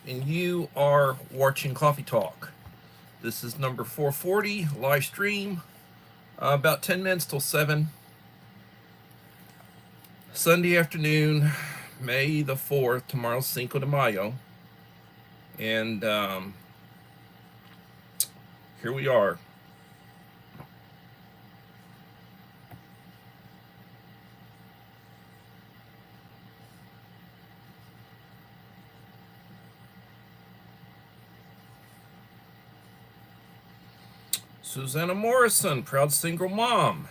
and you are watching Coffee Talk. This is number 440, live stream, about 10 minutes till 7. Sunday afternoon, May the 4th, tomorrow's Cinco de Mayo. And here we are. Susanna Morrison, proud single mom.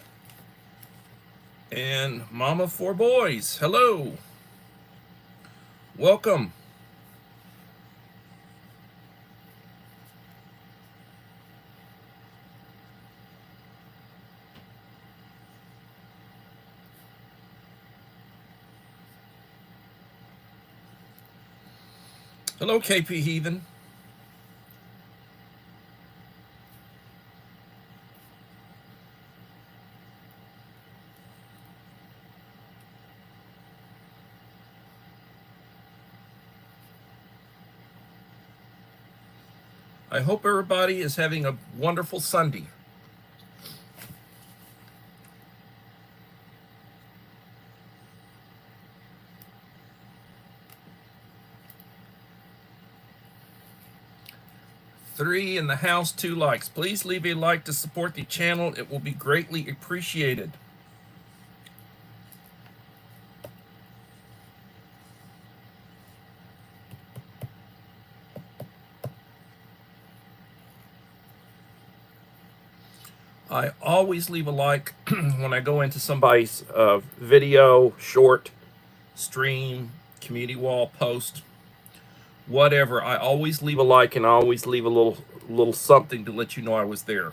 And mom of 4 boys. Hello. Welcome. Hello, KP Heathen. I hope everybody is having a wonderful Sunday. Three in the house, 2 likes. Please leave a like to support the channel. It will be greatly appreciated. I always leave a like when I go into somebody's video, short, stream, community wall, post, whatever. I always leave a like, and I always leave a little something to let you know I was there.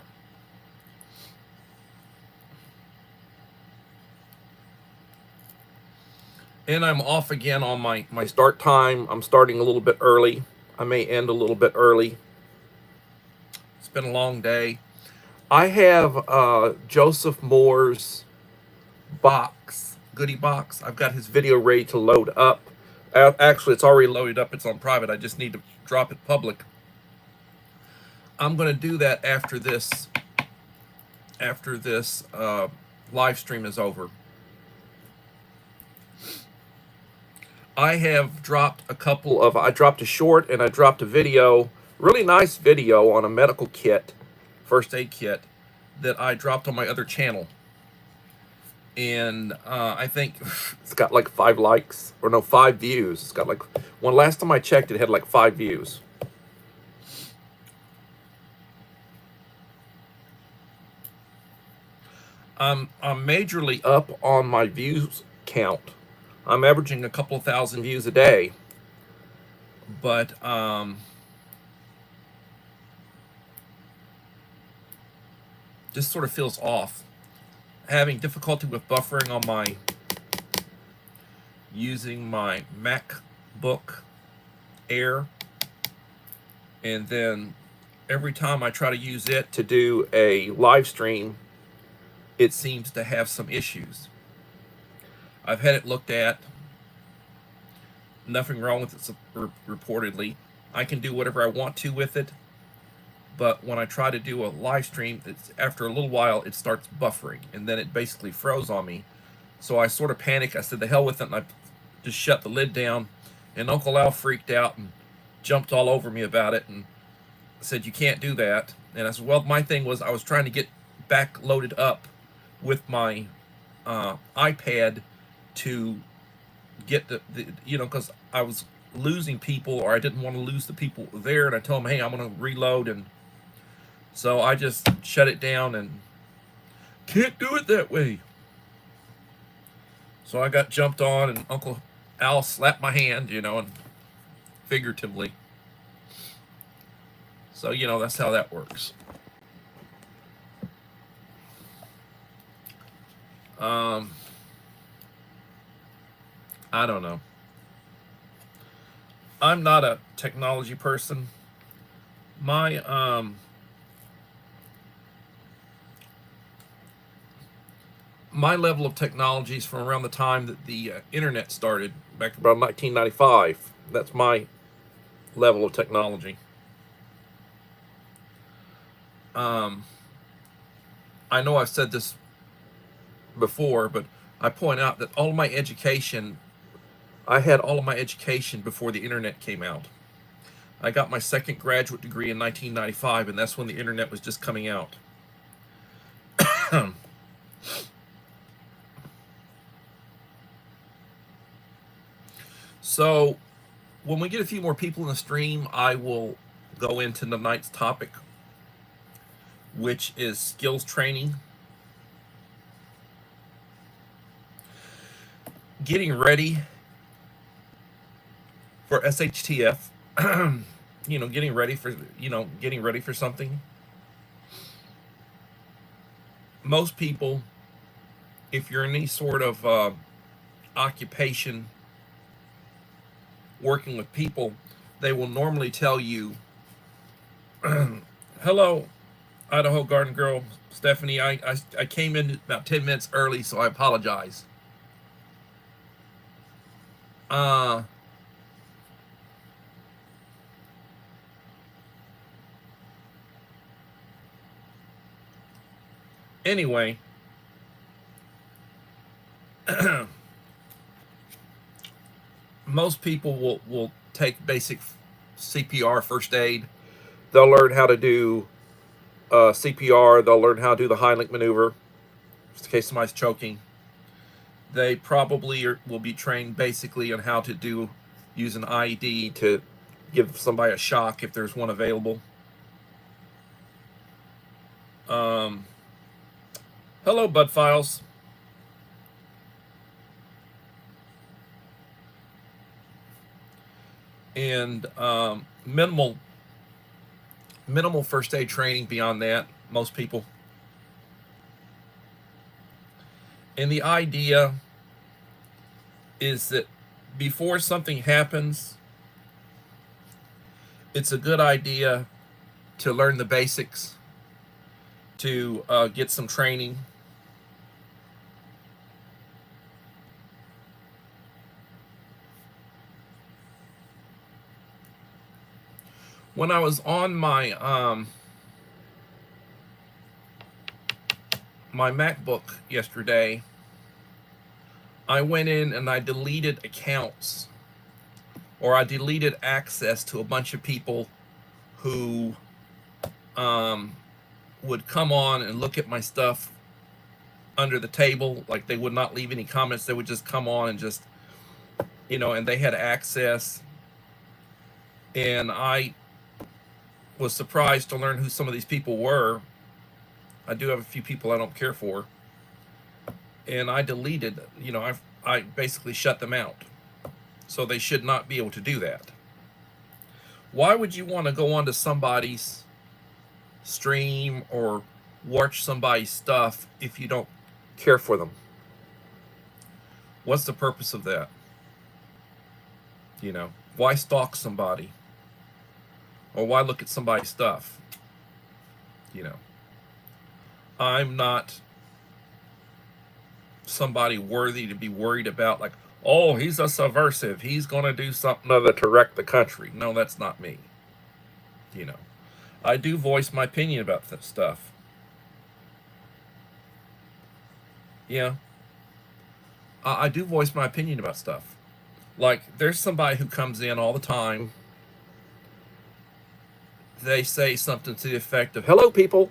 And I'm off again on my start time. I'm starting a little bit early. I may end a little bit early. It's been a long day. I have Joseph Moore's box, goodie box. I've got his video ready to load up. Actually, it's already loaded up. It's on private. I just need to drop it public. I'm going to do that after this live stream is over. I have dropped I dropped a short and I dropped a video, really nice video on a medical kit, first aid kit, that I dropped on my other channel. And I think it's got like 5 likes, or no, 5 views. It's got like, last time I checked, it had like 5 views. I'm majorly up on my views count. I'm averaging a couple thousand views a day, but just sort of feels off. Having difficulty with buffering on using my MacBook Air, and then every time I try to use it to do a live stream, it seems to have some issues. I've had it looked at. Nothing wrong with it reportedly. I can do whatever I want to with it, but when I try to do a live stream, after a little while it starts buffering, and then it basically froze on me. So I sort of panicked. I said, the hell with it, and I just shut the lid down. And Uncle Al freaked out and jumped all over me about it and said, you can't do that. And I said, well, my thing was I was trying to get back loaded up with my iPad to get the because I was losing people, or I didn't want to lose the people there, and I told them, hey, I'm going to reload, and so I just shut it down and can't do it that way. So I got jumped on, and Uncle Al slapped my hand, and figuratively. So, that's how that works. I don't know. I'm not a technology person. My level of technology is from around the time that the internet started, back about 1995. That's my level of technology. I know I've said this before, but I point out that all of my education, I had all of my education before the internet came out. I got my second graduate degree in 1995, and that's when the internet was just coming out. So when we get a few more people in the stream, I will go into tonight's topic, which is skills training. Getting ready for SHTF. Getting ready for something. Most people, if you're in any sort of occupation working with people, they will normally tell you, hello, Idaho Garden Girl, Stephanie, I came in about 10 minutes early, so I apologize. Anyway, most people will take basic CPR, first aid. They'll learn how to do CPR. They'll learn how to do the Heimlich maneuver, just in case somebody's choking. They probably will be trained basically on how to use an IED to give somebody a shock if there's one available. Hello, Bud Files. And minimal first aid training beyond that, most people. And the idea is that before something happens, it's a good idea to learn the basics, to get some training. When I was on my my MacBook yesterday, I went in and I deleted accounts, or I deleted access to a bunch of people who would come on and look at my stuff under the table. Like, they would not leave any comments. They would just come on and just, and they had access. And I was surprised to learn who some of these people were. I do have a few people I don't care for. And I deleted, I basically shut them out. So they should not be able to do that. Why would you want to go onto somebody's stream or watch somebody's stuff if you don't care for them? What's the purpose of that? Why stalk somebody? Or why look at somebody's stuff? I'm not somebody worthy to be worried about, like, oh, he's a subversive, he's going to do something other to wreck the country. No, that's not me. I do voice my opinion about that stuff. Yeah. I do voice my opinion about stuff. Like, there's somebody who comes in all the time. They say something to the effect of, hello, people.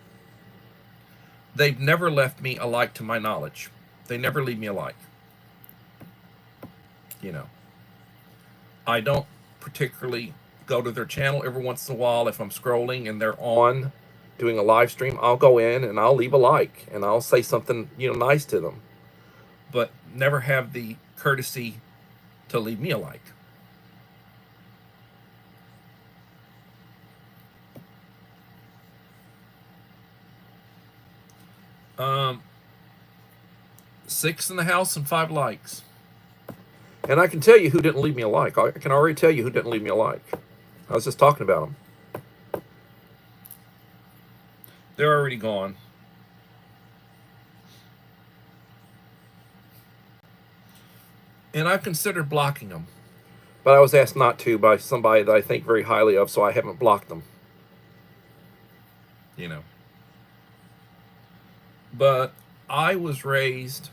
They've never left me a like to my knowledge. They never leave me a like. I don't particularly go to their channel. Every once in a while, if I'm scrolling and they're on doing a live stream, I'll go in and I'll leave a like and I'll say something, nice to them. But never have the courtesy to leave me a like. 6 in the house and 5 likes. And I can tell you who didn't leave me a like. I can already tell you who didn't leave me a like. I was just talking about them. They're already gone. And I've considered blocking them. But I was asked not to by somebody that I think very highly of, so I haven't blocked them. You know. But I was raised,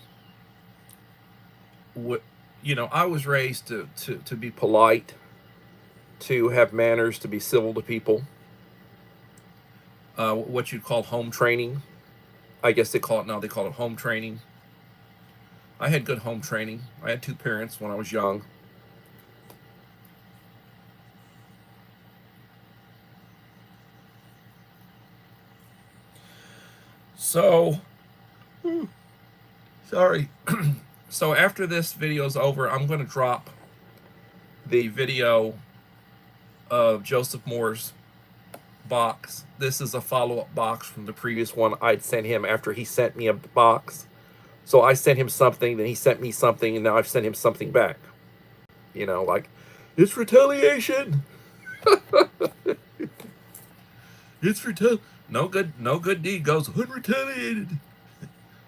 I was raised to be polite, to have manners, to be civil to people. What you'd call home training. I guess they call it home training. I had good home training. I had 2 parents when I was young. So, sorry. So after this video is over, I'm going to drop the video of Joseph Moore's box. This is a follow-up box from the previous one I'd sent him after he sent me a box. So I sent him something, then he sent me something, and now I've sent him something back. You know, like, it's retaliation. It's no good deed goes unretaliated.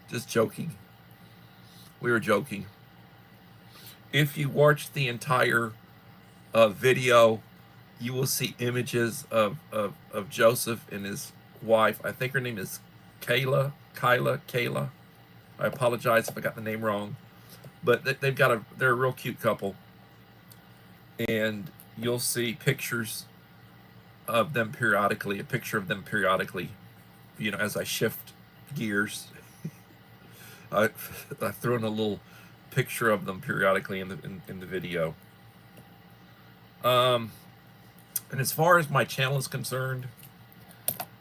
Just joking. We were joking. If you watch the entire video, you will see images of Joseph and his wife. I think her name is Kayla. I apologize if I got the name wrong, but they're a real cute couple. And you'll see pictures of them periodically, a picture of them periodically, as I shift gears. I throw in a little picture of them periodically in the video. And as far as my channel is concerned,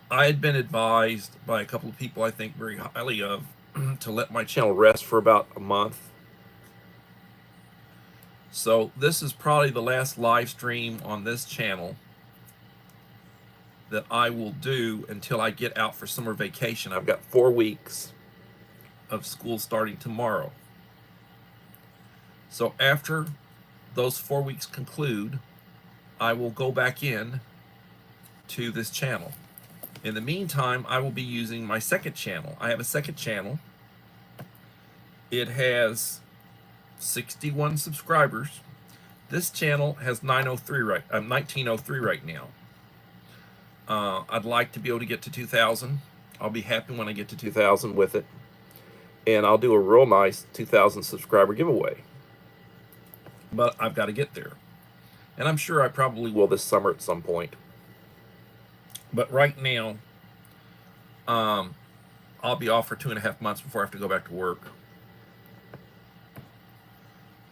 I had been advised by a couple of people I think very highly of to let my channel rest for about a month. So this is probably the last live stream on this channel that I will do until I get out for summer vacation. I've got 4 weeks of school starting tomorrow. So after those 4 weeks conclude, I will go back in to this channel. In the meantime, I will be using my second channel. I have a second channel. It has 61 subscribers. This channel has 1903 right now. I'd like to be able to get to 2,000. I'll be happy when I get to 2,000 with it. And I'll do a real nice 2,000 subscriber giveaway. But I've got to get there. And I'm sure I probably will this summer at some point. But right now, I'll be off for 2.5 months before I have to go back to work.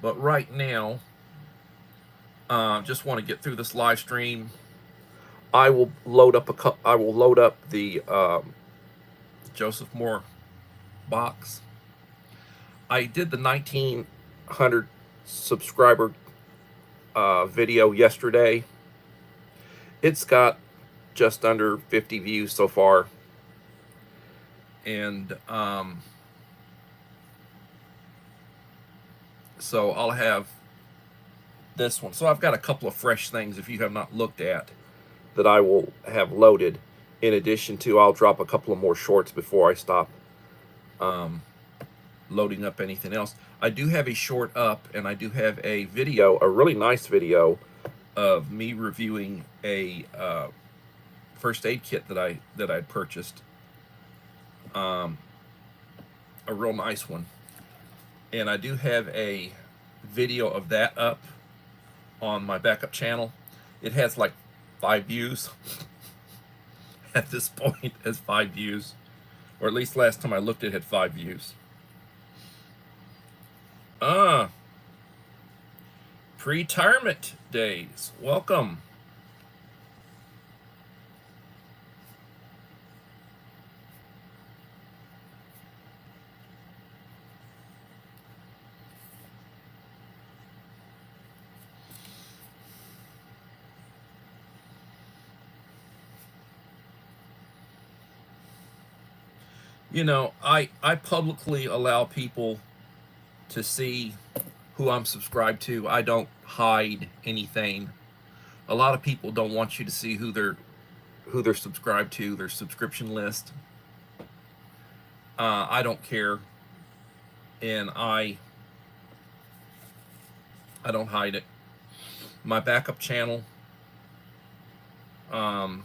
But right now, just want to get through this live stream. I will load up the Joseph Moore box. I did the 1,900 subscriber video yesterday. It's got just under 50 views so far, and so I'll have this one. So I've got a couple of fresh things, if you have not looked at, that I will have loaded. In addition to, I'll drop a couple of more shorts before I stop loading up anything else. I do have a short up, and I do have a video, a really nice video of me reviewing a first aid kit that I purchased. A real nice one. And I do have a video of that up on my backup channel. It has like 5 views. At this point, it has 5 views. Or at least last time I looked, it had 5 views. Pre-retirement days. Welcome. You know, I publicly allow people to see who I'm subscribed to. I don't hide anything. A lot of people don't want you to see who they're subscribed to, their subscription list. I don't care, and I don't hide it. my backup channel. I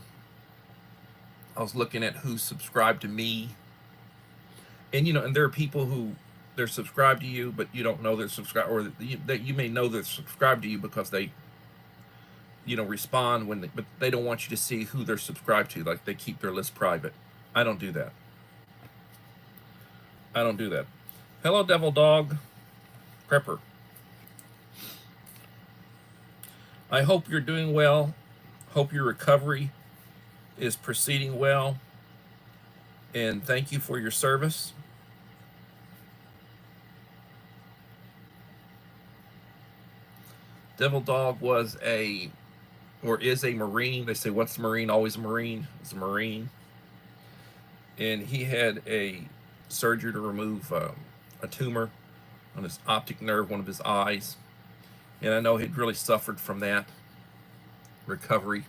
was looking at who's subscribed to me, and and there are people who they're subscribed to you, but you don't know they're subscribed, or that you may know they're subscribed to you because they respond but they don't want you to see who they're subscribed to. Like, they keep their list private. I don't do that. I don't do that. Hello, Devil Dog Prepper. I hope you're doing well. Hope your recovery is proceeding well. And thank you for your service. Devil Dog was is a Marine. They say, what's a Marine? Always a Marine. It's a Marine. And he had a surgery to remove a tumor on his optic nerve, one of his eyes. And I know he'd really suffered from that recovery.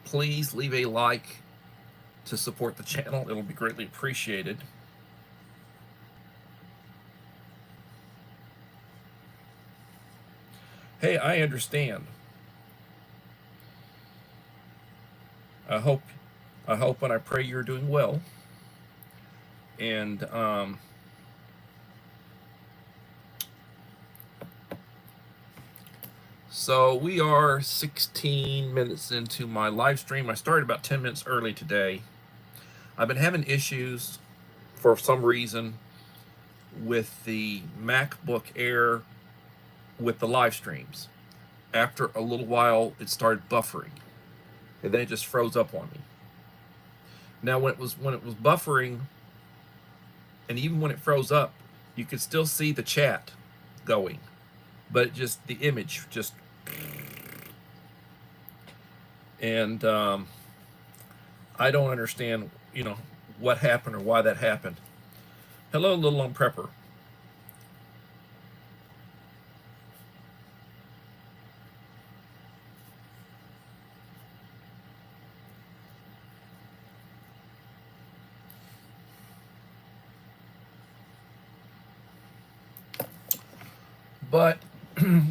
Please leave a like to support the channel. It'll be greatly appreciated. Hey, I understand. I hope and I pray you're doing well. And so we are 16 minutes into my live stream. I started about 10 minutes early today. I've been having issues for some reason with the MacBook Air with the live streams. After a little while, it started buffering, and then it just froze up on me. Now, when it was buffering, and even when it froze up, you could still see the chat going, but just the image just. And I don't understand, what happened or why that happened. Hello, Little Prepper. But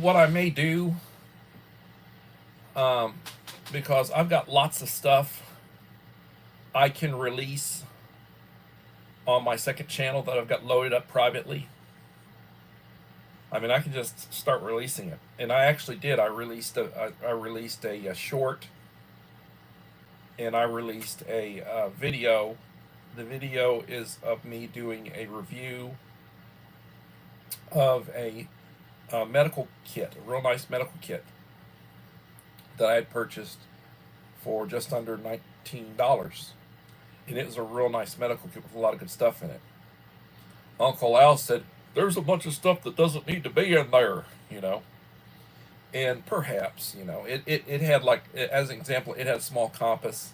what I may do, because I've got lots of stuff I can release on my second channel that I've got loaded up privately. I mean, I can just start releasing it, and I actually did. I released a short, and I released a video. The video is of me doing a review of a medical kit, a real nice medical kit that I had purchased for just under $19. And it was a real nice medical kit with a lot of good stuff in it. Uncle Al said, there's a bunch of stuff that doesn't need to be in there, And perhaps, it had, like, as an example, it had a small compass.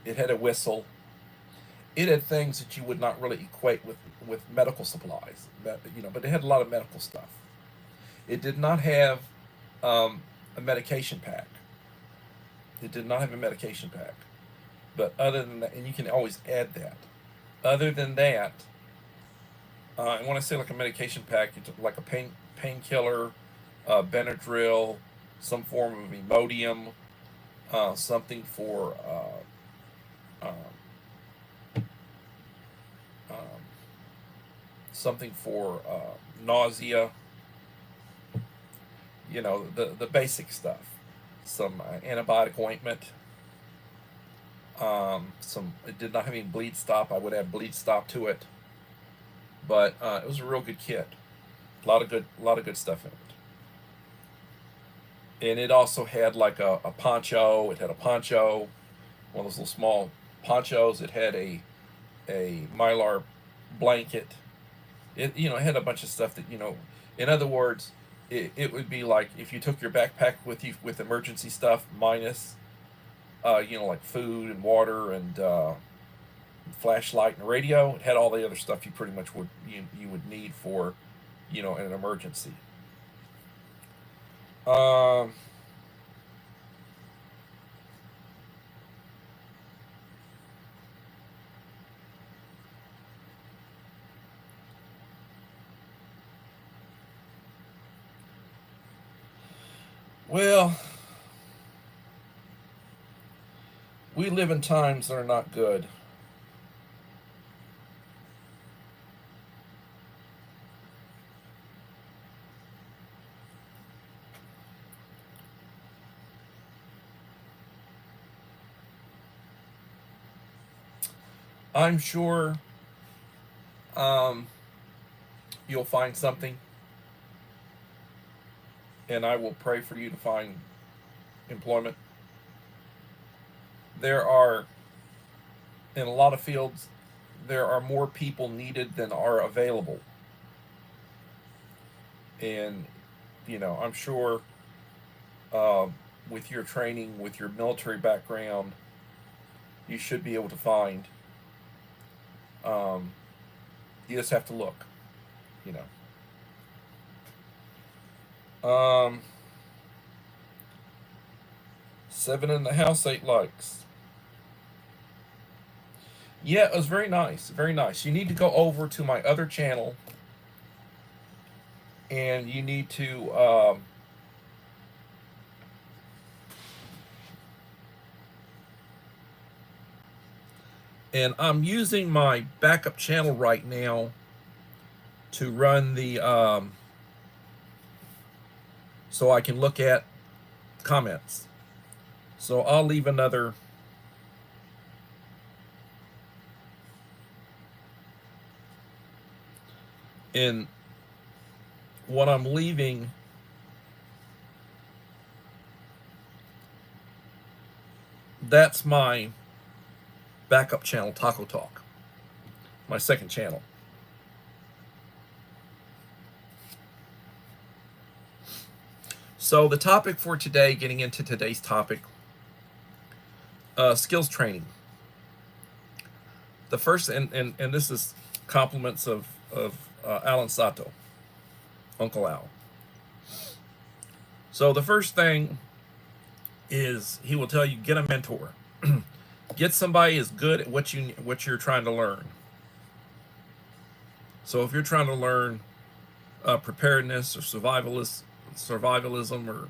It had a whistle. It had things that you would not really equate with medical supplies, but it had a lot of medical stuff. It did not have a medication pack. It did not have a medication pack. But other than that, and you can always add that. Other than that, and when I say like a medication pack, it's like a painkiller, Benadryl, some form of Imodium, something for nausea. The basic stuff. Some antibiotic ointment. It did not have any bleed stop. I would add bleed stop to it, but it was a real good kit. A lot of good stuff in it. And it also had like a poncho. It had a poncho, one of those little small ponchos. It had a Mylar blanket. It had a bunch of stuff that in other words, it would be like if you took your backpack with you with emergency stuff minus like food and water and flashlight and radio. It had all the other stuff you pretty much would need for an emergency. Well, we live in times that are not good. I'm sure um, you'll find something, and I will pray for you to find employment. There are, in a lot of fields, there are more people needed than are available. And, I'm sure uh, with your training, with your military background, you should be able to find. Um, you just have to look, you know. 7 in the house, 8 likes. Yeah, it was very nice. Very nice. You need to go over to my other channel and you need to. And I'm using my backup channel right now to run the. So I can look at comments. So I'll leave another. And what I'm leaving, that's my backup channel, Taco Talk, my second channel. So the topic for today, getting into today's topic, skills training. The first, and this is compliments of Alan Sato, Uncle Al. So the first thing is he will tell you, get a mentor. Get somebody as good at what you're trying to learn. So if you're trying to learn preparedness or survivalism, or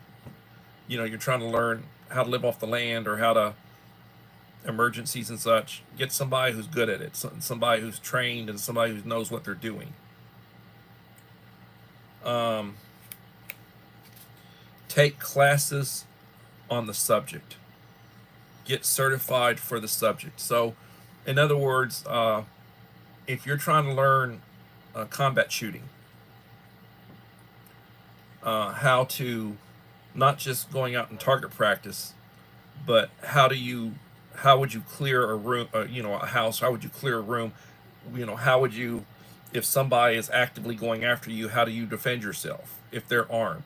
you're trying to learn how to live off the land or how to emergencies and such, get somebody who's good at it, somebody who's trained and somebody who knows what they're doing. Take classes on the subject. Get certified for the subject. So, in other words, if you're trying to learn combat shooting, how to not just going out and target practice, but how would you clear a room, a house? How would you clear a room? How would you, if somebody is actively going after you, how do you defend yourself if they're armed?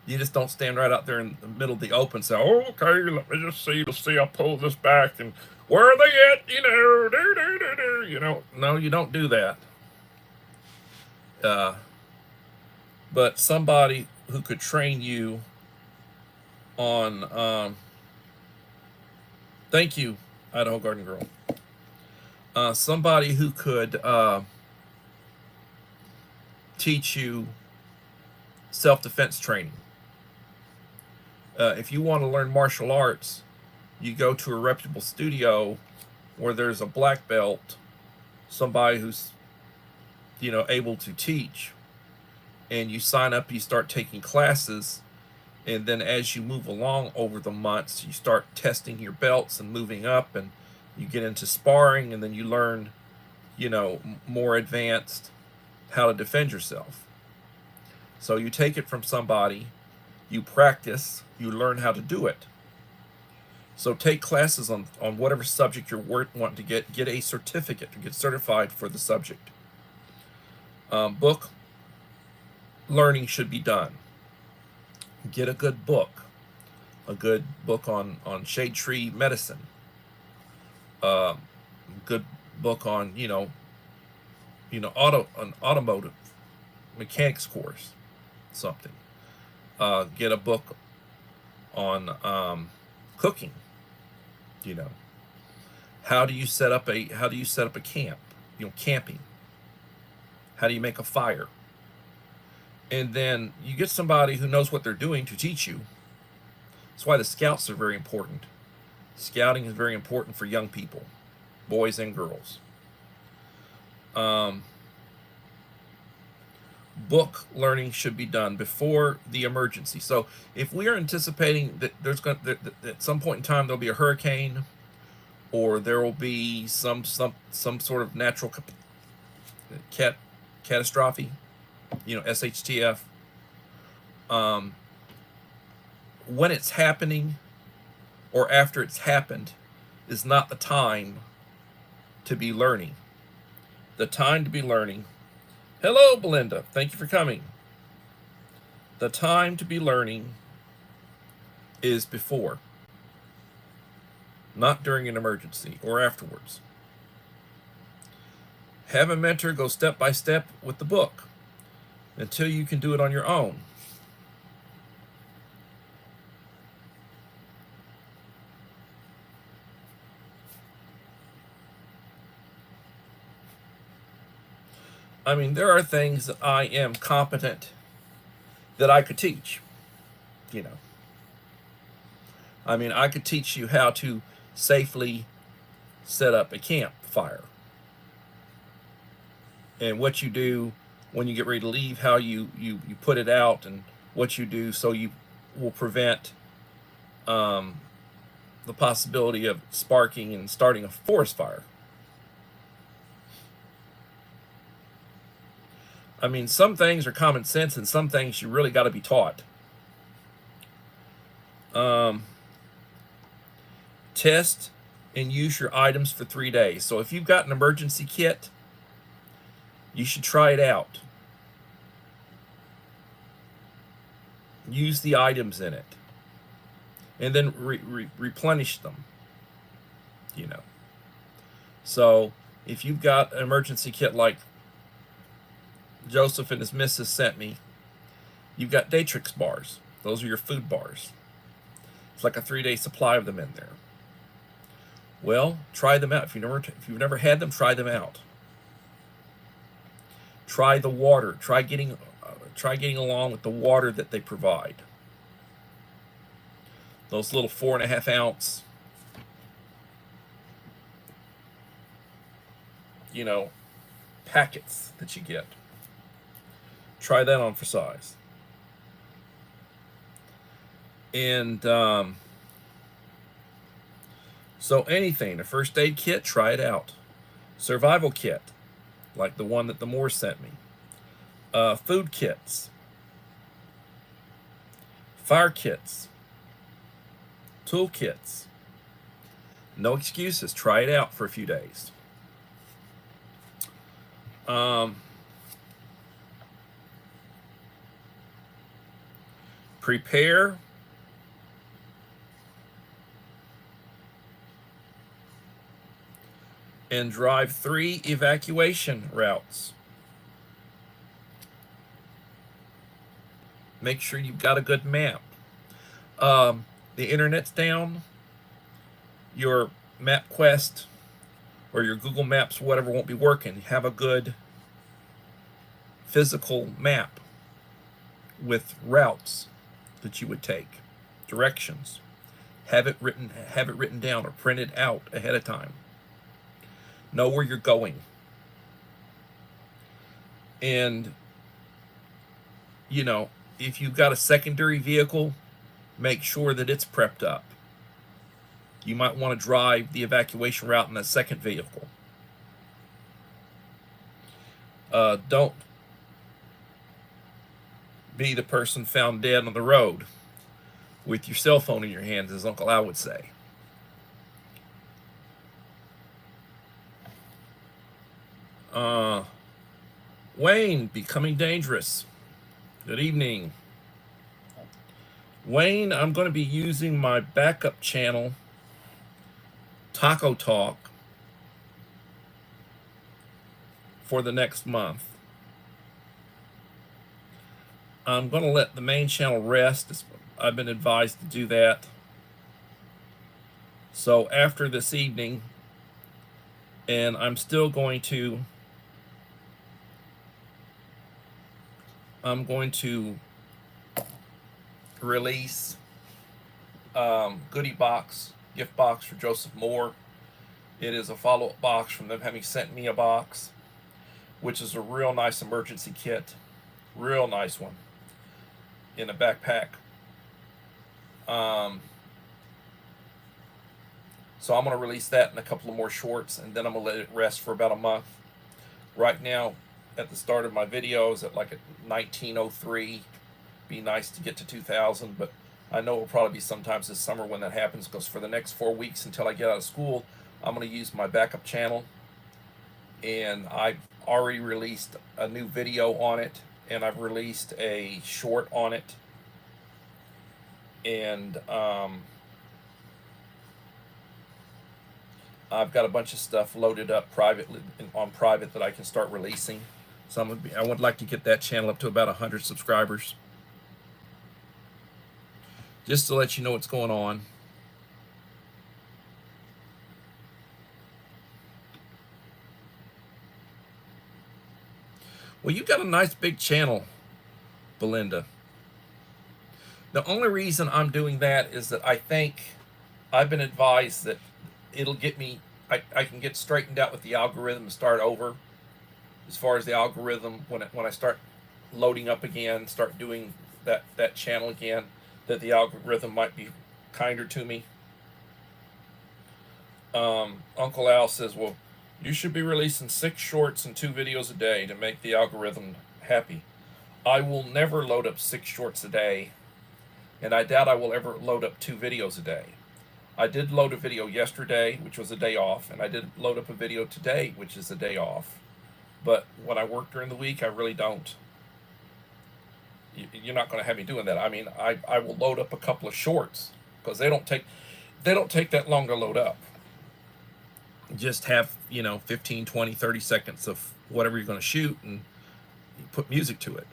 You just don't stand right out there in the middle of the open and say, "Oh, okay, let me just see. Let's see. I'll pull this back, and where are they at? No, you don't do that. Uh, but somebody who could train you on. Thank you, Idaho Garden Girl. Somebody who could teach you self-defense training. If you want to learn martial arts, you go to a reputable studio where there's a black belt, somebody who's able to teach, and you sign up, you start taking classes, and then as you move along over the months, you start testing your belts and moving up, and you get into sparring, and then you learn more advanced how to defend yourself. So you take it from somebody, you practice, you learn how to do it. So take classes on whatever subject you're wanting to get a certificate to get certified for the subject. Book learning should be done. Get a good book on shade tree medicine. Good book on an automotive mechanics course, something. Get a book on cooking. How do you set up a camp? Camping. How do you make a fire? And then you get somebody who knows what they're doing to teach you. That's why the scouts are very important. Scouting is very important for young people, boys and girls. Book learning should be done before the emergency. So if we are anticipating that that at some point in time there'll be a hurricane, or there will be some sort of natural catastrophe, SHTF. When it's happening or after it's happened is not the time to be learning. The time to be learning. Hello, Belinda. Thank you for coming. The time to be learning is before, not during an emergency or afterwards. Have a mentor go step by step with the book until you can do it on your own. I mean, there are things that I am competent that I could teach. I mean, I could teach you how to safely set up a campfire, and what you do when you get ready to leave, how you put it out, and what you do so you will prevent the possibility of sparking and starting a forest fire. I mean, some things are common sense, and some things you really got to be taught. Test and use your items for 3 days. So if you've got an emergency kit, you should try it out. Use the items in it, and then replenish them. So if you've got an emergency kit like Joseph and his missus sent me, you've got Datrix bars. Those are your food bars. It's like a 3-day supply of them in there. Well, try them out. If you've never had them, try them out. Try the water. Try getting along with the water that they provide. Those little 4.5 ounce, packets that you get. Try that on for size. And so anything, a first aid kit, try it out. Survival kit, like the one that the Moore sent me. Food kits. Fire kits. Tool kits. No excuses. Try it out for a few days. Prepare and drive 3 evacuation routes. Make sure you've got a good map. The internet's down. Your MapQuest or your Google Maps, whatever, won't be working. Have a good physical map with routes that you would take, directions. Have it written down or printed out ahead of time. Know where you're going. And if you've got a secondary vehicle, make sure that it's prepped up. You might want to drive the evacuation route in a second vehicle. Don't be the person found dead on the road with your cell phone in your hands, as Uncle Al would say. Wayne, becoming dangerous. Good evening. Wayne, I'm going to be using my backup channel, Taco Talk, for the next month. I'm going to let the main channel rest. I've been advised to do that. So after this evening, and I'm still going to I'm going to release goodie box, gift box for Joseph Moore. It is a follow-up box from them having sent me a box, which is a real nice emergency kit. Real nice one in a backpack. So I'm going to release that in a couple of more shorts, and then I'm going to let it rest for about a month. Right now, at the start of my videos, at like at 1903, be nice to get to 2000, but I know it'll probably be sometimes this summer when that happens, because for the next 4 weeks until I get out of school, I'm going to use my backup channel, and I've already released a new video on it, and I've released a short on it, and I've got a bunch of stuff loaded up privately on private that I can start releasing. So I would like to get that channel up to about 100 subscribers, just to let you know what's going on. Well, you got a nice big channel, Belinda. The only reason I'm doing that is that I think I've been advised that it'll get me, I can get straightened out with the algorithm and start over. As far as the algorithm, when I start loading up again, start doing that channel again, that the algorithm might be kinder to me. Uncle Al says, well, you should be releasing 6 shorts and 2 videos a day to make the algorithm happy. I will never load up 6 shorts a day, and I doubt I will ever load up 2 videos a day. I did load a video yesterday, which was a day off, and I did load up a video today, which is a day off. But when I work during the week, I really don't. You're not going to have me doing that. I mean, I will load up a couple of shorts, because they don't take that long to load up. Just have, 15, 20, 30 seconds of whatever you're going to shoot, and you put music to it.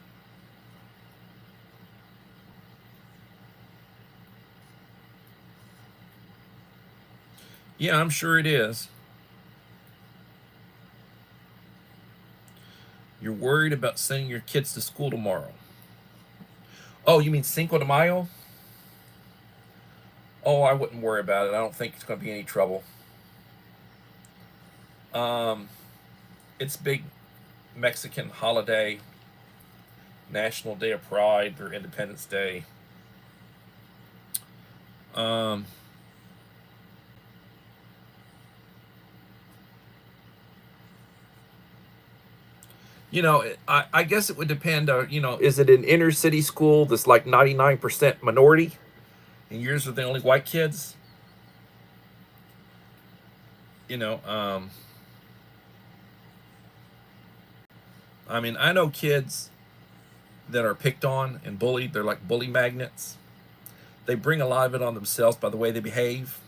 Yeah, I'm sure it is. You're worried about sending your kids to school tomorrow. Oh, you mean Cinco de Mayo? Oh, I wouldn't worry about it. I don't think it's going to be any trouble. It's big Mexican holiday, National Day of Pride or Independence Day. I guess it would depend on, is it an inner city school that's like 99% minority and yours are the only white kids? I mean, I know kids that are picked on and bullied. They're like bully magnets. They bring a lot of it on themselves by the way they behave.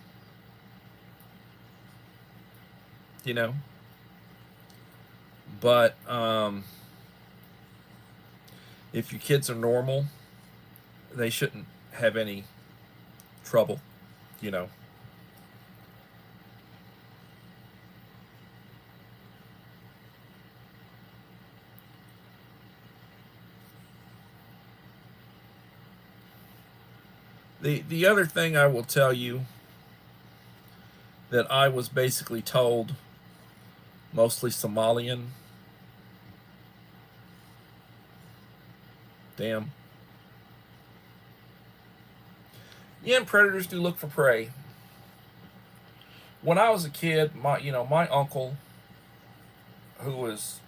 But if your kids are normal, they shouldn't have any trouble. The other thing I will tell you that I was basically told, mostly Somalian. Damn. Yeah, and predators do look for prey. When I was a kid, my uncle, who was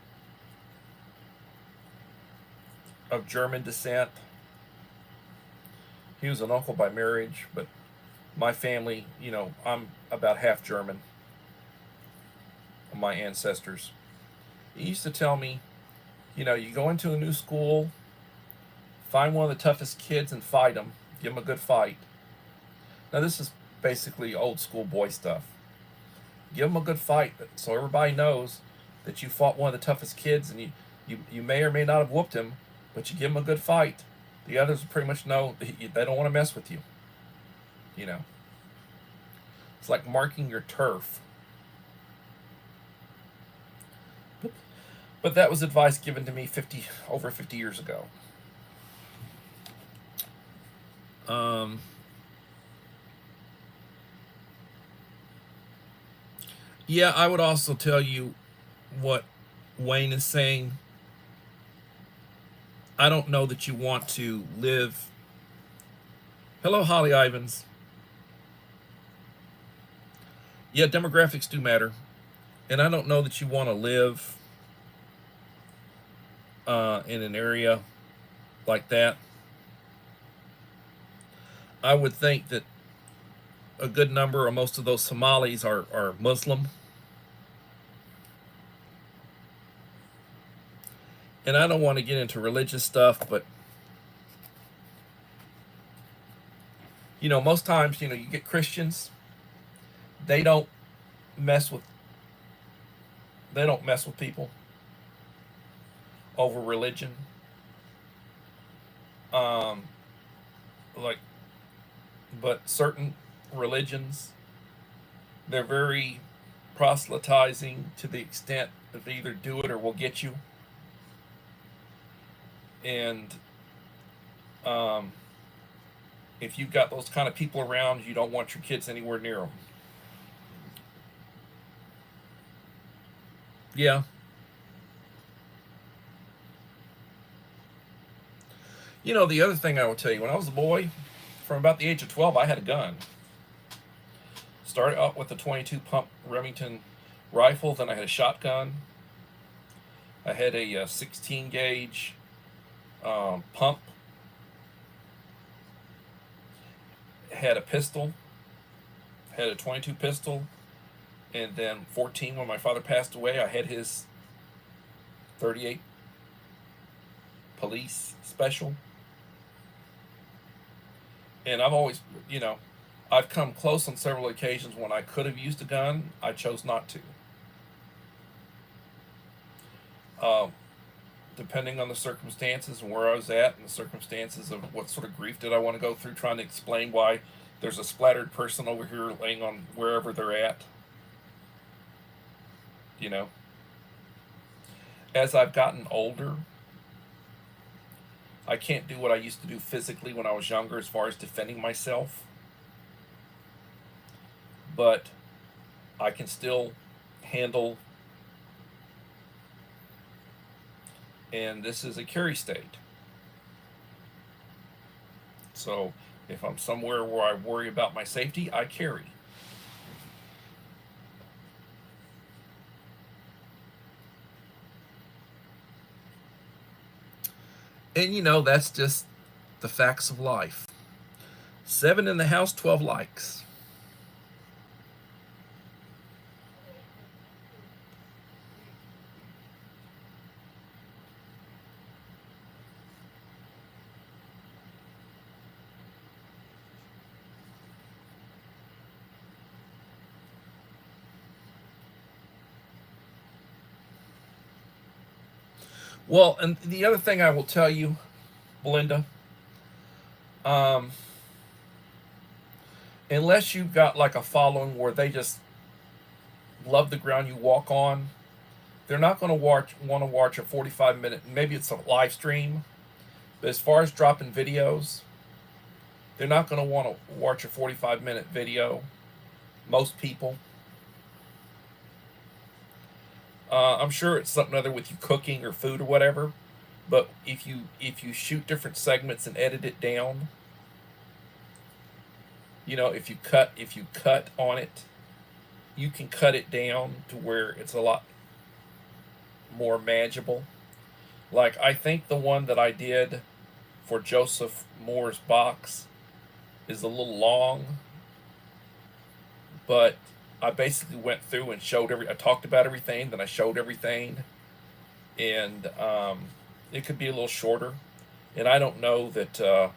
of German descent, he was an uncle by marriage, but my family, I'm about half German, my ancestors. He used to tell me, you go into a new school, find one of the toughest kids and fight them, give them a good fight. Now this is basically old school boy stuff. Give them a good fight so everybody knows that you fought one of the toughest kids, and you may or may not have whooped him, but you give them a good fight. The others pretty much know they don't want to mess with you. It's like marking your turf. But that was advice given to me over 50 years ago. Yeah, I would also tell you what Wayne is saying. I don't know that you want to live. Hello, Holly Ivans. Yeah, demographics do matter. And I don't know that you want to live in an area like that. I would think that a good number or most of those Somalis are Muslim. And I don't want to get into religious stuff, but most times, you get Christians, they don't mess with people over religion. Um, like, but certain religions, they're very proselytizing to the extent that they either do it or will get you. And if you've got those kind of people around, you don't want your kids anywhere near them. Yeah. The other thing I will tell you, when I was a boy, from about the age of 12, I had a gun. Started out with a 22 pump Remington rifle, then I had a shotgun. I had a 16 gauge pump. Had a pistol. Had a 22 pistol. And then 14, when my father passed away, I had his 38 police special. And I've always, I've come close on several occasions when I could have used a gun. I chose not to. Depending on the circumstances and where I was at and the circumstances of what sort of grief did I want to go through trying to explain why there's a splattered person over here laying on wherever they're at. As I've gotten older, I can't do what I used to do physically when I was younger as far as defending myself. But I can still handle, and this is a carry state. So if I'm somewhere where I worry about my safety, I carry. And that's just the facts of life. 7 in the house, 12 likes. Well, and the other thing I will tell you, Belinda, unless you've got like a following where they just love the ground you walk on, they're not going to want to watch a 45-minute, maybe it's a live stream, but as far as dropping videos, they're not going to want to watch a 45-minute video, most people. I'm sure it's something other with you cooking or food or whatever, but if you shoot different segments and edit it down, if you cut on it, you can cut it down to where it's a lot more manageable. Like, I think the one that I did for Joseph Moore's box is a little long, but I basically went through and I talked about everything, then I showed everything, and it could be a little shorter. And I don't know that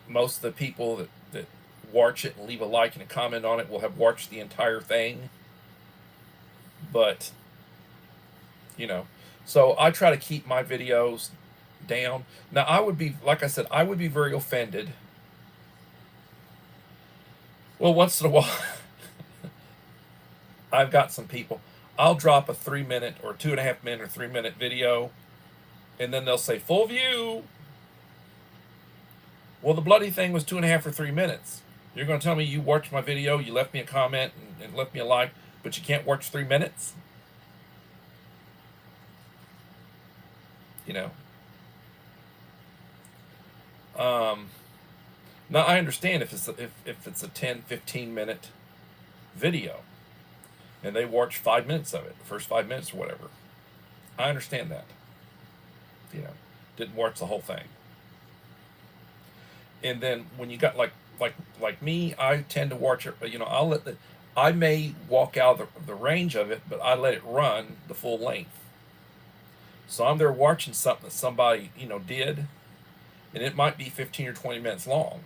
most of the people that watch it and leave a like and a comment on it will have watched the entire thing. But, so I try to keep my videos down. Now, like I said, I would be very offended. Well, once in a while, I've got some people. I'll drop a 3-minute or 2.5-minute or 3-minute video, and then they'll say full view. Well, the bloody thing was 2.5 or 3 minutes. You're going to tell me you watched my video, you left me a comment and left me a like, but you can't watch 3 minutes? You know. Now I understand if it's a 10-15 minute video, and they watch 5 minutes of it, the first 5 minutes or whatever. I understand that. You know, didn't watch the whole thing. And then when you got like me, I tend to watch it. You know, I may walk out of the range of it, but I let it run the full length. So I'm there watching something that somebody, you know, did, and it might be 15 or 20 minutes long.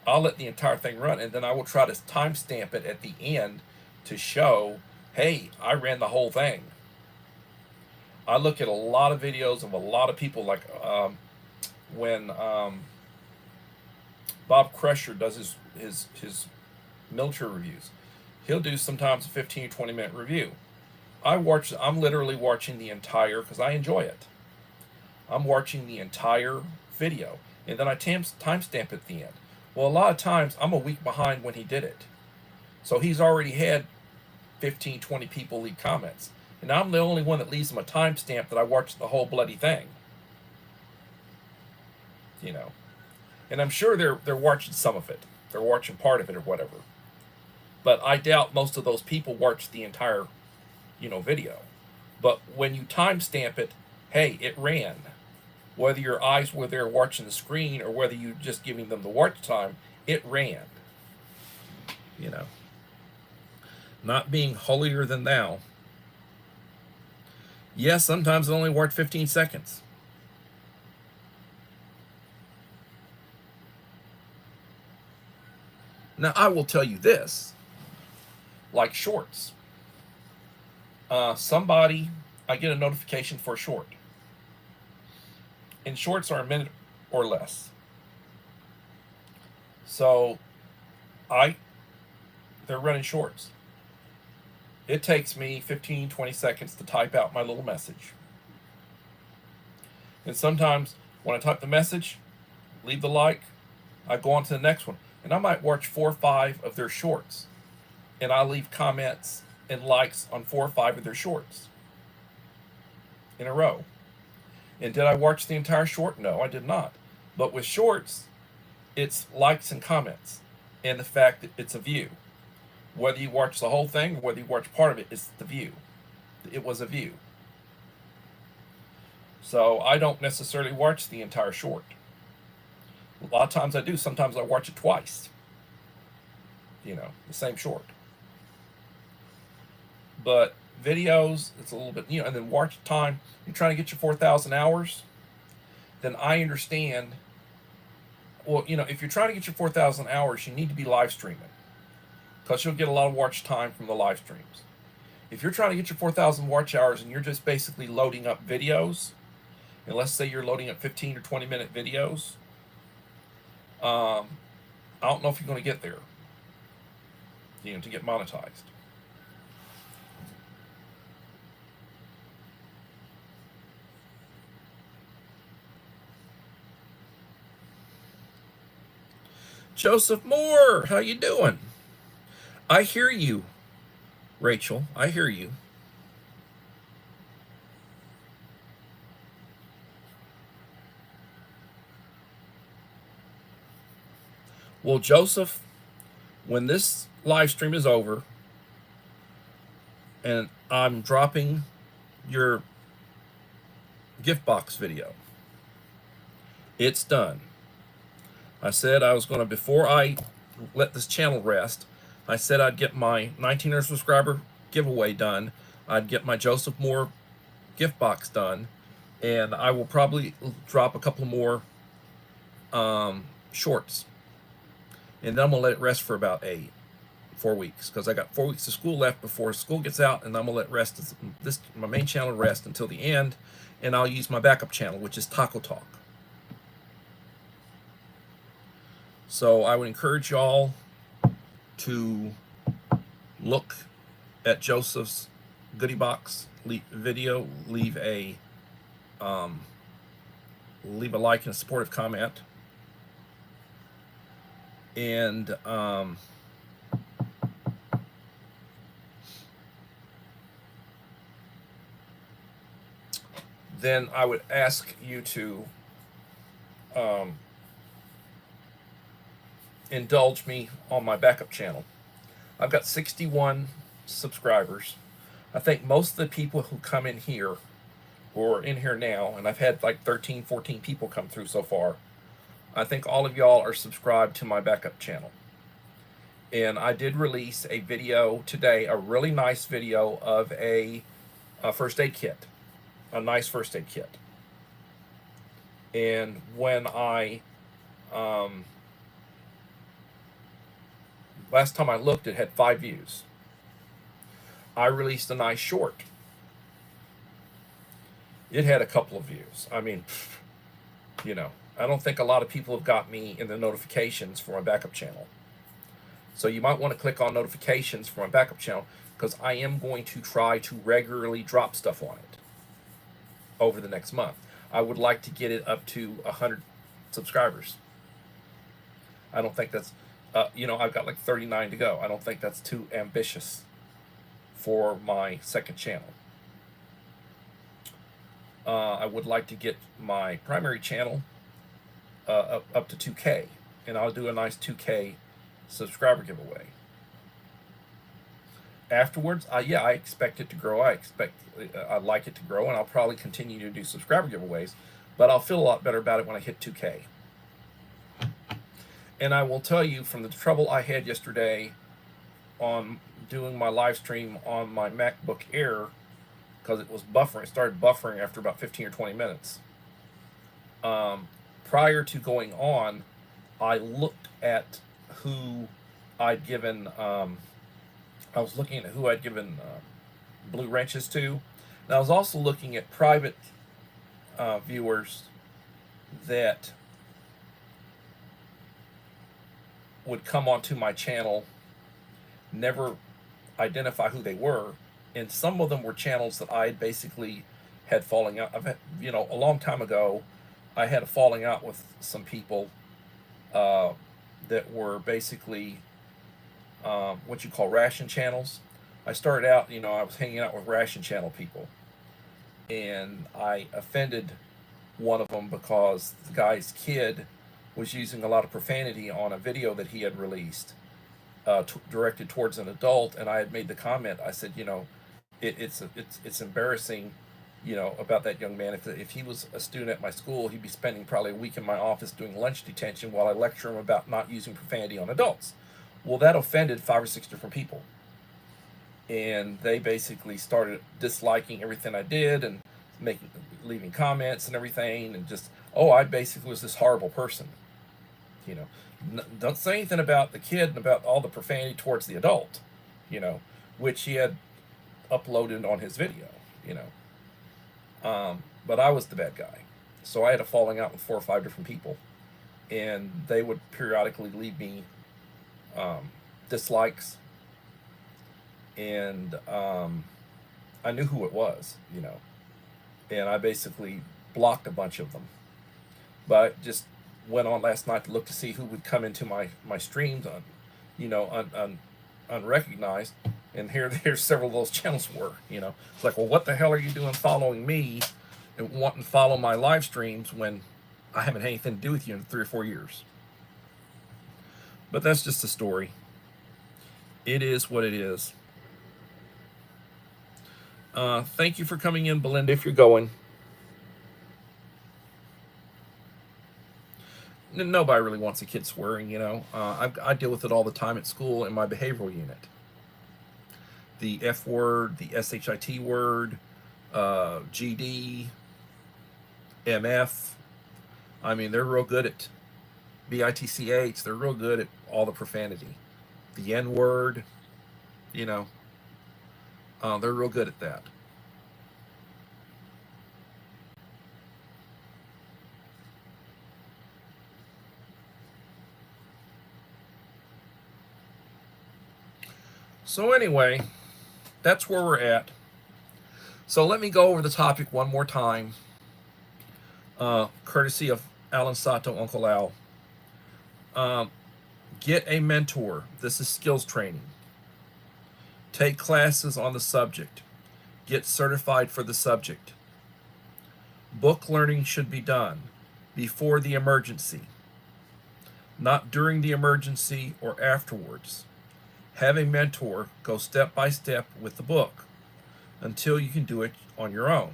I'll let the entire thing run, and then I will try to timestamp it at the end to show, hey, I ran the whole thing. I look at a lot of videos of a lot of people, like when Bob Crusher does his military reviews. He'll do sometimes a 15 or 20 minute review. I'm literally watching the entire, because I enjoy it. I'm watching the entire video, and then I timestamp at the end. Well, a lot of times I'm a week behind when he did it. So he's already had 15, 20 people leave comments. And I'm the only one that leaves him a timestamp that I watched the whole bloody thing. You know. And I'm sure they're watching some of it. They're watching part of it or whatever. But I doubt most of those people watched the entire, you know, video. But when you timestamp it, hey, it ran. Whether your eyes were there watching the screen or whether you just giving them the watch time, it ran. You know. Not being holier than thou. Yes, sometimes I only watch 15 seconds. Now, I will tell you this. Like shorts. I get a notification for a short. And shorts are a minute or less. So, they're running shorts. It takes me 15, 20 seconds to type out my little message. And sometimes when I type the message, leave the like, I go on to the next one. And I might watch 4 or 5 of their shorts. And I leave comments and likes on 4 or 5 of their shorts in a row. And did I watch the entire short? No, I did not. But with shorts, it's likes and comments and the fact that it's a view. Whether you watch the whole thing or whether you watch part of it, it's the view. It was a view. So I don't necessarily watch the entire short. A lot of times I do. Sometimes I watch it twice. You know, the same short. But videos, it's a little bit, you know, and then watch time. You're trying to get your 4,000 hours, then I understand. Well, you know, if you're trying to get your 4,000 hours, you need to be live streaming, because you'll get a lot of watch time from the live streams. If you're trying to get your 4,000 watch hours and you're just basically loading up videos, and let's say you're loading up 15 or 20 minute videos, I don't know if you're going to get there, you know, to get monetized. Joseph Moore, how you doing? I hear you, Rachel. I hear you. Well, Joseph, when this live stream is over and I'm dropping your gift box video, it's done. I said I was going to, before I let this channel rest, I said I'd get my 1,900 subscriber giveaway done. I'd get my Joseph Moore gift box done. And I will probably drop a couple more shorts. And then I'm going to let it rest for about 4 weeks, because I got 4 weeks of school left before school gets out, and I'm going to let rest my main channel rest until the end, and I'll use my backup channel, which is Taco Talk. So I would encourage y'all to look at Joseph's goodie box video, leave a like and a supportive comment, and then I would ask you to indulge me on my backup channel. I've got 61 subscribers. I think most of the people who come in here, or in here now, and I've had like 13, 14 people come through so far, I think all of y'all are subscribed to my backup channel. And I did release a video today, a really nice video of a first aid kit, a nice first aid kit. And when I, last time I looked, it had 5 views. I released a nice short. It had a couple of views. I mean, you know, I don't think a lot of people have got me in the notifications for my backup channel. So you might want to click on notifications for my backup channel, because I am going to try to regularly drop stuff on it over the next month. I would like to get it up to 100 subscribers. I don't think that's, you know, I've got like 39 to go. I don't think that's too ambitious for my second channel. I would like to get my primary channel up to 2K, and I'll do a nice 2K subscriber giveaway. Afterwards, yeah, I expect it to grow. I'd like it to grow, and I'll probably continue to do subscriber giveaways, but I'll feel a lot better about it when I hit 2K. And I will tell you, from the trouble I had yesterday on doing my live stream on my MacBook Air, because it was buffering, it started buffering after about 15 or 20 minutes. Prior to going on, I looked at who I'd given, I was looking at who I'd given blue wrenches to. And I was also looking at private viewers that would come onto my channel, never identify who they were, and some of them were channels that I basically had falling out. I've had, you know, a long time ago, I had a falling out with some people that were basically what you call ration channels. I started out, you know, I was hanging out with ration channel people, and I offended one of them because the guy's kid was using a lot of profanity on a video that he had released directed towards an adult, and I had made the comment. I said, you know, it's embarrassing, you know, about that young man. If he was a student at my school, he'd be spending probably a week in my office doing lunch detention while I lecture him about not using profanity on adults. Well, that offended 5 or 6 different people, and they basically started disliking everything I did and leaving comments and everything, and just, oh, I basically was this horrible person. You know, don't say anything about the kid and about all the profanity towards the adult, you know, which he had uploaded on his video, you know. But I was the bad guy. So I had a falling out with 4 or 5 different people, and they would periodically leave me dislikes, and I knew who it was, you know, and I basically blocked a bunch of them. But I just went on last night to look to see who would come into my streams you know, unrecognized, and here's several of those channels were, you know. It's like, well, what the hell are you doing following me and wanting to follow my live streams when I haven't had anything to do with you in 3 or 4 years? But that's just a story. It is what it is. Thank you for coming in, Belinda, if you're going. Nobody really wants a kid swearing, you know. I deal with it all the time at school in my behavioral unit. The F word, the SHIT word, GD, MF. I mean, they're real good at BITCH. They're real good at all the profanity. The N word, you know, they're real good at that. So anyway, that's where we're at. So let me go over the topic one more time, courtesy of Alan Sato, Uncle Al. Get a mentor. This is skills training. Take classes on the subject. Get certified for the subject. Book learning should be done before the emergency, not during the emergency or afterwards. Have a mentor go step by step with the book until you can do it on your own.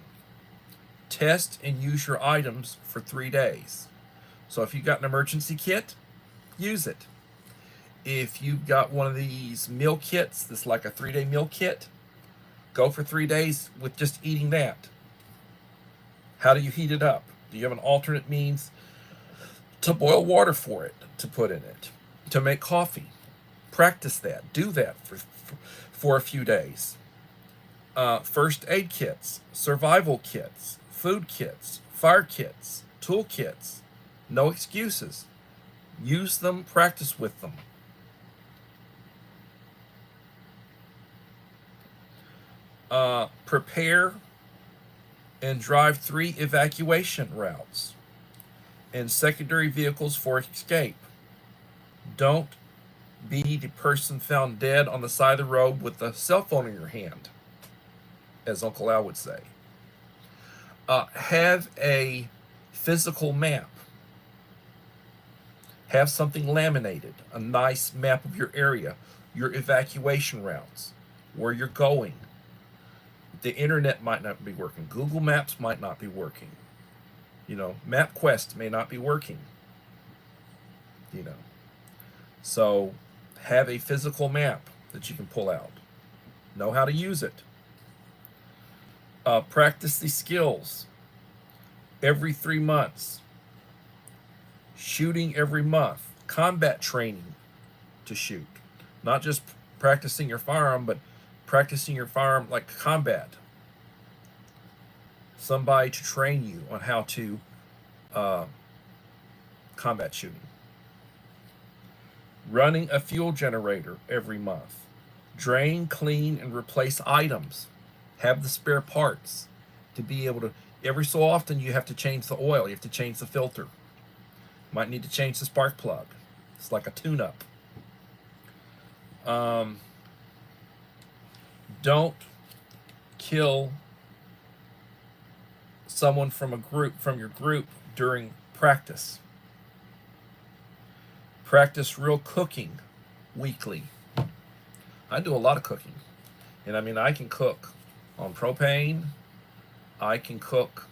Test and use your items for 3 days. So if you've got an emergency kit, use it. If you've got one of these meal kits, that's like a 3-day meal kit, go for 3 days with just eating that. How do you heat it up? Do you have an alternate means to boil water for it, to put in it, to make coffee? Practice that. Do that for a few days. First aid kits, survival kits, food kits, fire kits, tool kits. No excuses. Use them, practice with them. Prepare and drive 3 evacuation routes and secondary vehicles for escape. Don't be the person found dead on the side of the road with a cell phone in your hand, as Uncle Al would say. Have a physical map. Have something laminated, a nice map of your area, your evacuation routes, where you're going. The internet might not be working. Google Maps might not be working. MapQuest may not be working. So have a physical map that you can pull out. Know how to use it. Practice these skills every 3 months. Shooting every month. Combat training to shoot. Not just practicing your firearm, but practicing your firearm like combat. Somebody to train you on how to combat shooting. Running a fuel generator every month. Drain, clean, and replace items. Have the spare parts to be able to. Every so often you have to change the oil. You have to change the filter. Might need to change the spark plug. It's like a tune-up. Don't kill someone from your group during practice. Practice real cooking weekly. I do a lot of cooking. And I can cook on propane. I can cook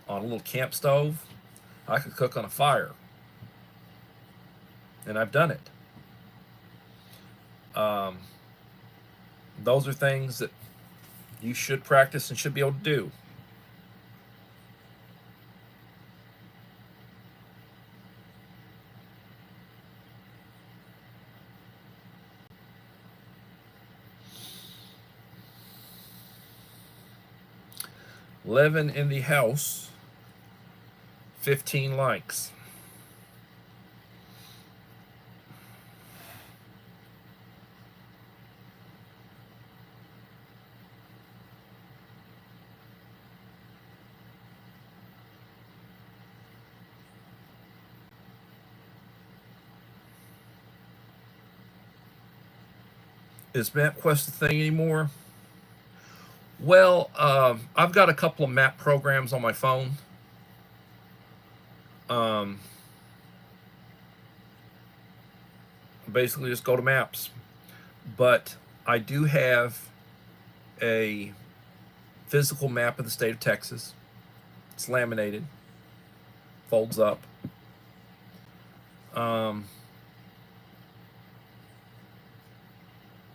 on a little camp stove. I can cook on a fire. And I've done it. Those are things that you should practice and should be able to do. Living in the house, 15 likes. Is MapQuest a thing anymore? Well, I've got a couple of map programs on my phone. Basically just go to maps. But I do have a physical map of the state of Texas. It's laminated, folds up.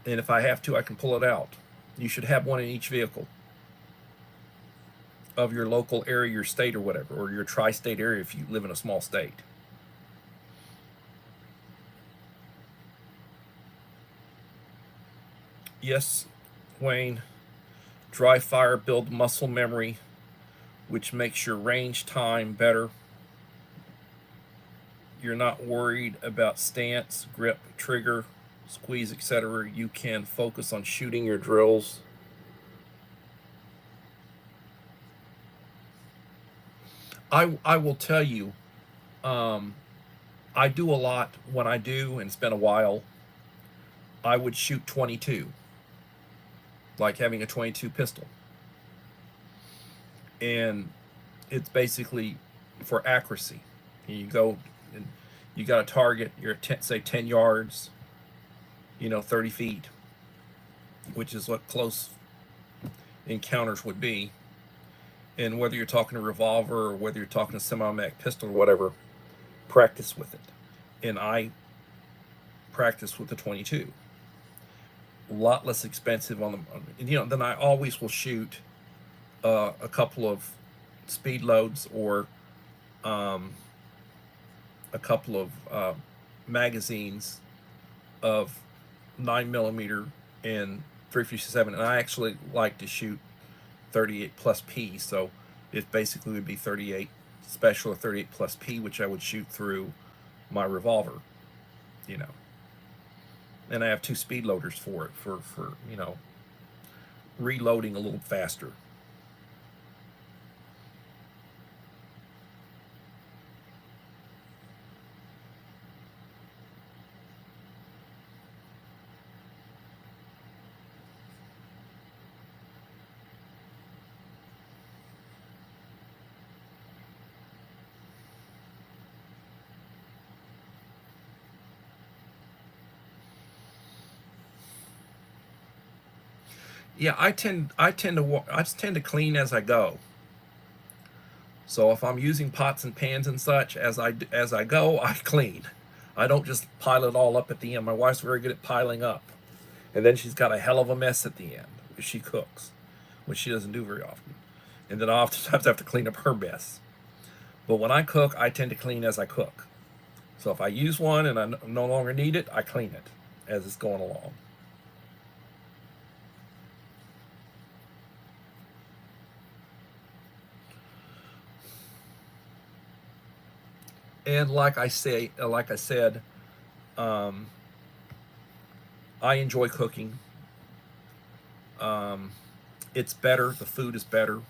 And if I have to, I can pull it out. You should have one in each vehicle of your local area, your state or whatever, or your tri-state area if you live in a small state. Yes, Wayne, dry fire build muscle memory, which makes your range time better. You're not worried about stance, grip, trigger, squeeze, etc. You can focus on shooting your drills. I will tell you, I do a lot when I do, and it's been a while. I would shoot 22, like having a 22 pistol, and it's basically for accuracy. You go and you got a target. You're at say 10 yards, 30 feet, which is what close encounters would be. And whether you're talking a revolver or whether you're talking a semi-automatic pistol or whatever, practice with it. And I practice with the 22. A lot less expensive on the, then I always will shoot a couple of speed loads or a couple of magazines of 9mm and 357, and I actually like to shoot 38 plus P, so it basically would be 38 special or 38 plus P, which I would shoot through my revolver, and I have 2 speed loaders for it for reloading a little faster. Yeah, I tend to clean as I go. So if I'm using pots and pans and such as I go, I clean. I don't just pile it all up at the end. My wife's very good at piling up, and then she's got a hell of a mess at the end if she cooks, which she doesn't do very often. And then I oftentimes have to clean up her mess. But when I cook, I tend to clean as I cook. So if I use one and I no longer need it, I clean it as it's going along. And like I said, I enjoy cooking. It's better. The food is better.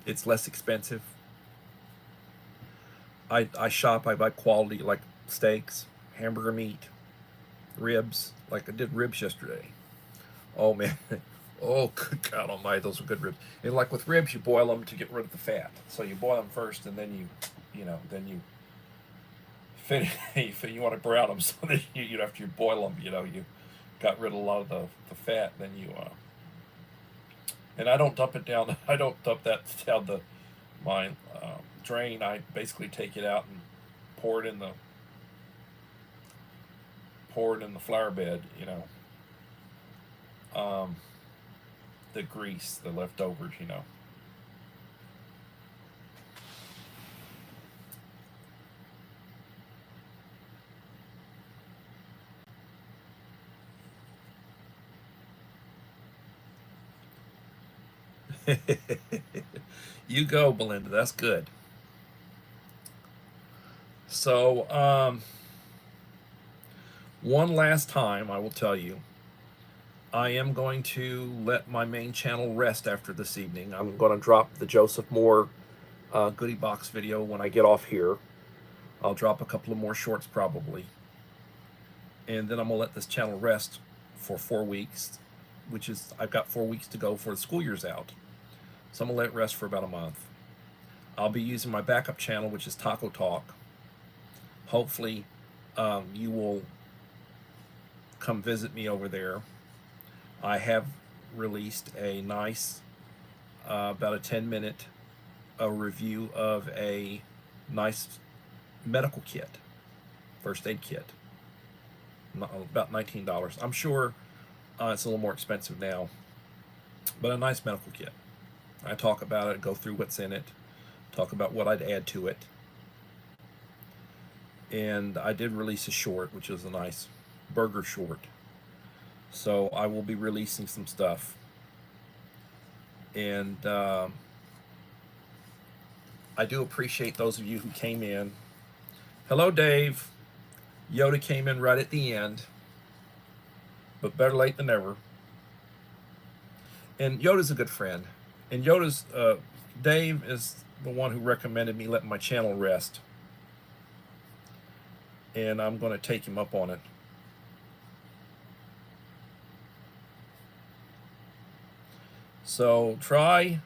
It's less expensive. I shop. I buy quality, like steaks, hamburger meat, ribs. Like I did ribs yesterday. Oh man. Oh, good God Almighty, those are good ribs. And like with ribs, you boil them to get rid of the fat. So you boil them first, and then then you you want to brown them. So then after you boil them, you got rid of a lot of the fat. Then and I don't dump it down. I don't dump that down my drain. I basically take it out and pour it in the flour bed. The grease, the leftovers. You go, Belinda. That's good. So, one last time, I will tell you, I am going to let my main channel rest after this evening. I'm going to drop the Joseph Moore goodie box video when I get off here. I'll drop a couple of more shorts probably. And then I'm going to let this channel rest for 4 weeks, which is, I've got 4 weeks to go before the school year's out. So I'm going to let it rest for about a month. I'll be using my backup channel, which is Taco Talk. Hopefully, you will come visit me over there. I have released a nice, about a 10-minute review of a nice medical kit, first aid kit, about $19. I'm sure it's a little more expensive now, but a nice medical kit. I talk about it, go through what's in it, talk about what I'd add to it. And I did release a short, which is a nice burger short. So I will be releasing some stuff. And I do appreciate those of you who came in. Hello, Dave. Yoda came in right at the end, but better late than never. And Yoda's a good friend. And Dave is the one who recommended me letting my channel rest. And I'm going to take him up on it. So try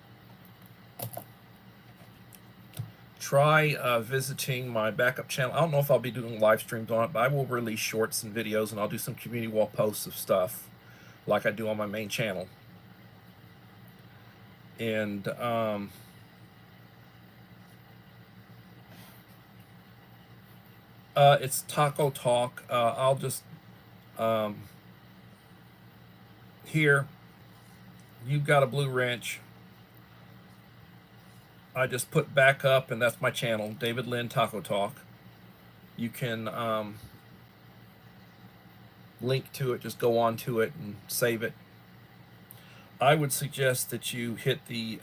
visiting my backup channel. I don't know if I'll be doing live streams on it, but I will release shorts and videos, and I'll do some community wall posts of stuff like I do on my main channel. And it's Taco Talk. I'll just here, you've got a blue wrench. I just put back up, and that's my channel, David Lynn Taco Talk. You can link to it, just go on to it and save it. I would suggest that you hit the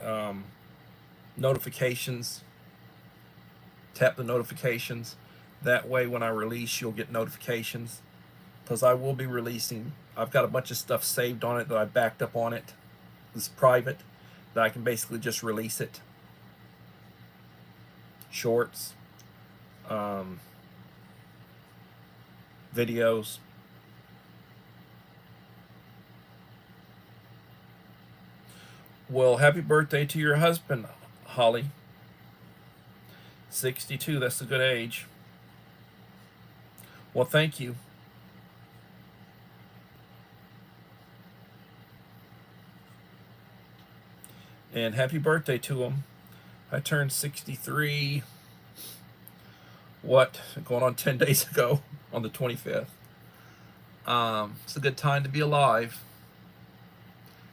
notifications, tap the notifications. That way when I release, you'll get notifications, because I will be releasing. I've got a bunch of stuff saved on it that I backed up on it. It's private, that I can basically just release it. Shorts, videos. Well, happy birthday to your husband, Holly. 62, that's a good age. Well, thank you. And happy birthday to him. I turned 63, going on 10 days ago on the 25th. It's a good time to be alive.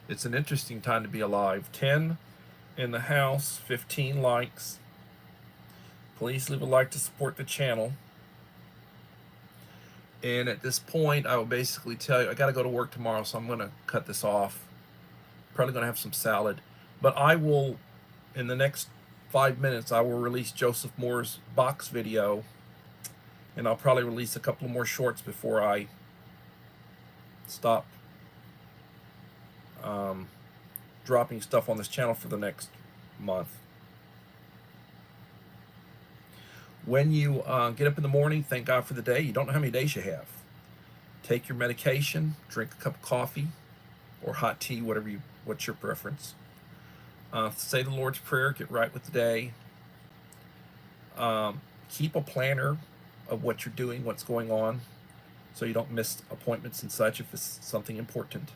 It's an interesting time to be alive. 10 in the house, 15 likes. Please leave a like to support the channel. And at this point, I will basically tell you, I got to go to work tomorrow, so I'm going to cut this off. Probably going to have some salad. But I will, in the next 5 minutes, I will release Joseph Moore's box video. And I'll probably release a couple more shorts before I stop dropping stuff on this channel for the next month. When you get up in the morning, thank God for the day. You don't know how many days you have. Take your medication, drink a cup of coffee or hot tea, what's your preference. Say the Lord's Prayer, get right with the day. Keep a planner of what you're doing, what's going on, so you don't miss appointments and such if it's something important.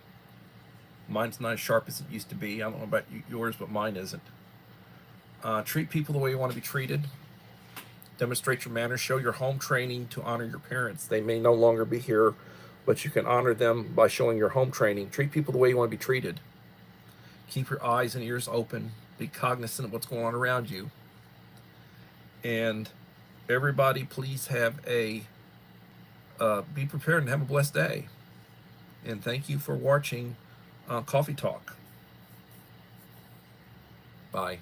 Mine's not as sharp as it used to be. I don't know about yours, but mine isn't. Treat people the way you want to be treated. Demonstrate your manners. Show your home training to honor your parents. They may no longer be here, but you can honor them by showing your home training. Treat people the way you want to be treated. Keep your eyes and ears open. Be cognizant of what's going on around you. And everybody, please have be prepared and have a blessed day. And thank you for watching Coffee Talk. Bye.